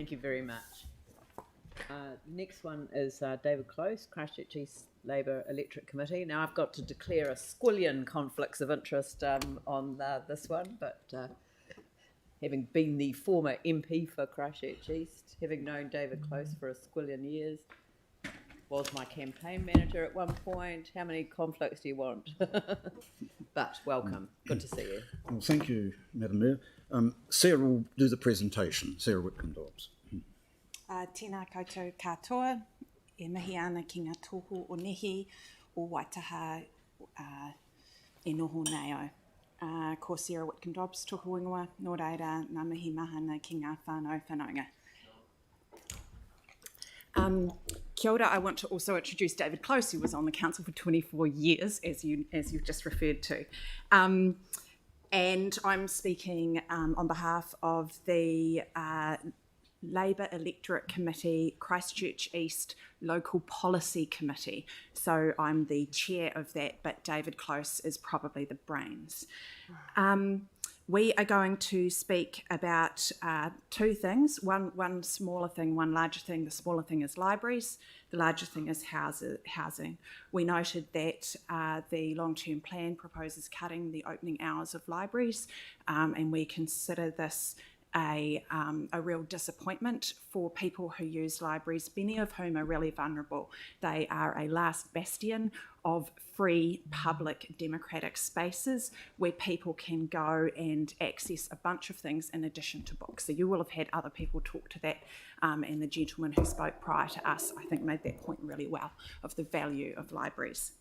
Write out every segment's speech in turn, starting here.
Thank you very much. Next one is David Close, Christchurch East Labour Electorate Committee. Now I've got to declare a squillion conflicts of interest on this one, but having been the former MP for Christchurch East, having known David Close for a squillion years, was my campaign manager at one point. How many conflicts do you want? But welcome. Good to see you. Well, thank you, Madam Mayor. Sarah will do the presentation. Sarah Whitcomb-Dobbs. Tēnā koutou katoa, e mihi ana ki ngā tōku o nehi o Waitaha e noho nei au. Ko Sarah Whitcomb-Dobbs, tōku ingoa, nō reira, ngā mihi mahana ki ngā whānau whanaunga. Kia ora, I want to also introduce David Close, who was on the council for 24 years, as you've just referred to. And I'm speaking on behalf of the Labour Electorate Committee, Christchurch East Local Policy Committee. So I'm the chair of that, but David Close is probably the brains. We are going to speak about two things, one smaller thing, one larger thing. The smaller thing is libraries, the larger thing is housing. We noted that the long-term plan proposes cutting the opening hours of libraries, and we consider this a real disappointment for people who use libraries, many of whom are really vulnerable. They are a last bastion of free, public, democratic spaces where people can go and access a bunch of things in addition to books. So you will have had other people talk to that, and the gentleman who spoke prior to us, I think, made that point really well, of the value of libraries.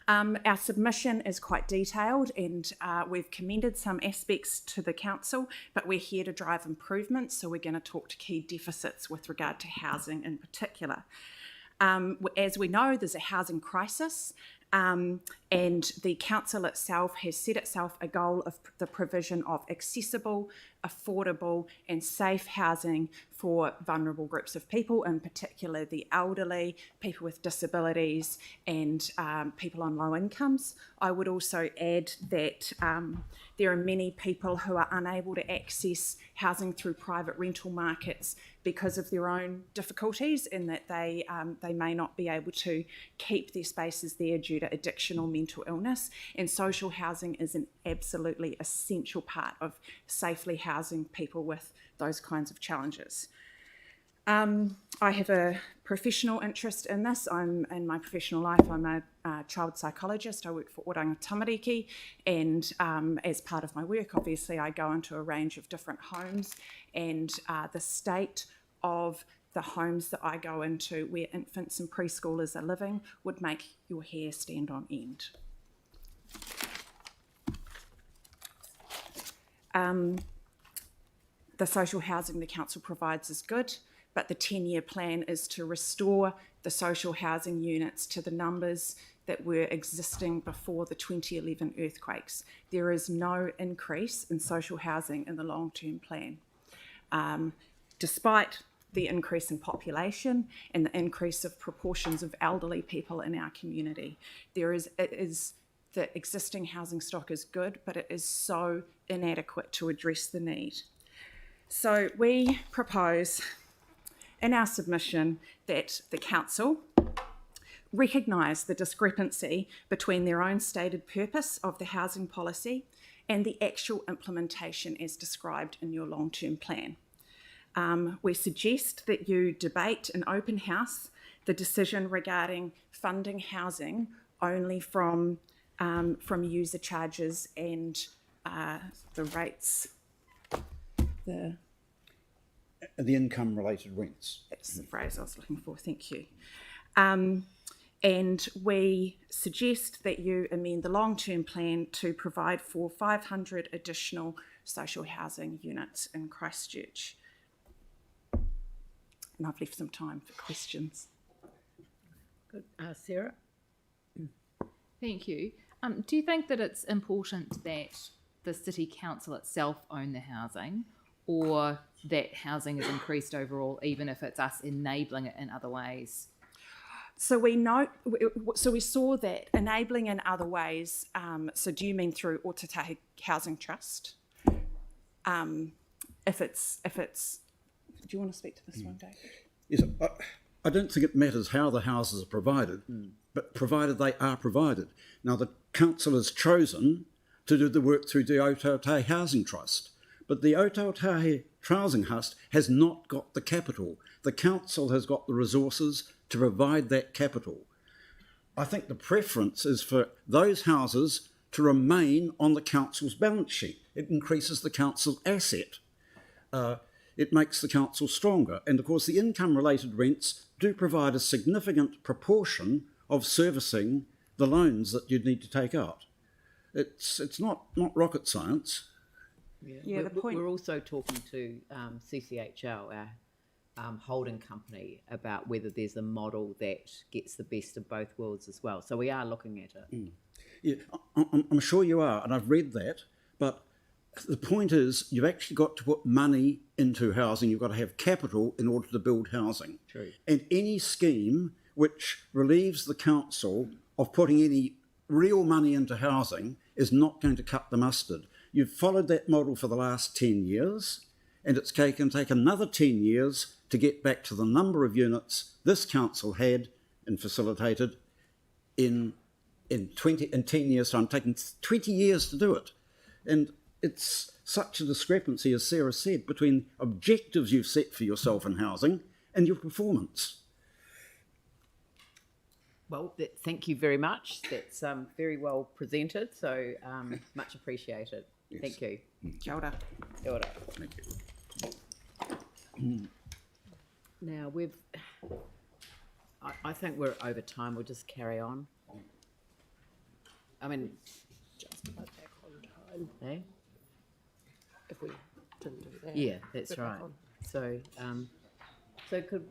Our submission is quite detailed, and we've commended some aspects to the council, but we're here to drive improvements, so we're going to talk to key deficits with regard to housing in particular. As we know, there's a housing crisis, and the council itself has set itself a goal of the provision of accessible, affordable and safe housing for vulnerable groups of people, in particular the elderly, people with disabilities and people on low incomes. I would also add that there are many people who are unable to access housing through private rental markets because of their own difficulties, in that they may not be able to keep their spaces there due to addiction or mental illness, and social housing is an absolutely essential part of safely housing people with those kinds of challenges. I have a professional interest in this. In my professional life, I'm a child psychologist. I work for Oranga Tamariki, and as part of my work, obviously, I go into a range of different homes, and the state of the homes that I go into where infants and preschoolers are living would make your hair stand on end. The social housing the council provides is good, but the 10-year plan is to restore the social housing units to the numbers that were existing before the 2011 earthquakes. There is no increase in social housing in the long-term plan. Despite the increase in population and the increase of proportions of elderly people in our community, the existing housing stock is good, but it is so inadequate to address the need. So we propose in our submission that the council recognise the discrepancy between their own stated purpose of the housing policy and the actual implementation as described in your long-term plan. We suggest that you debate in open house the decision regarding funding housing only from user charges and the rates, The income-related rents. That's the phrase I was looking for, thank you. And we suggest that you amend the long-term plan to provide for 500 additional social housing units in Christchurch. And I've left some time for questions. Good. Sarah? Thank you. Do you think that it's important that the City Council itself own the housing, or that housing is increased overall, even if it's us enabling it in other ways? So we saw that enabling in other ways. So do you mean through Ōtautahi Housing Trust? If it's you want to speak to this one, David? Yes, I don't think it matters how the houses are provided, but provided they are provided. Now, the council has chosen to do the work through the Otautahi Housing Trust, but the Otautahi Housing Trust has not got the capital. The council has got the resources to provide that capital. I think the preference is for those houses to remain on the council's balance sheet. It increases the council's asset. It makes the council stronger. And of course, the income-related rents do provide a significant proportion of servicing the loans that you'd need to take out. It's not rocket science. Yeah, the point. We're also talking to CCHL, our holding company, about whether there's a model that gets the best of both worlds as well. So we are looking at it. Yeah, I'm sure you are, and I've read that, but the point is you've actually got to put money into housing. You've got to have capital in order to build housing. True. And any scheme which relieves the council of putting any real money into housing is not going to cut the mustard. You've followed that model for the last 10 years, and it's take another 10 years to get back to the number of units this council had and facilitated in 10 years' time, taking 20 years to do it. And it's such a discrepancy, as Sarah said, between objectives you've set for yourself in housing and your performance. Well, thank you very much. That's very well presented, so much appreciated. Yes. Thank you. Kia ora. Kia ora. Thank you. Now, I think we're over time. We'll just carry on. I mean, Just about back on time eh? if we didn't do that. Yeah, that's We're back right. on. So could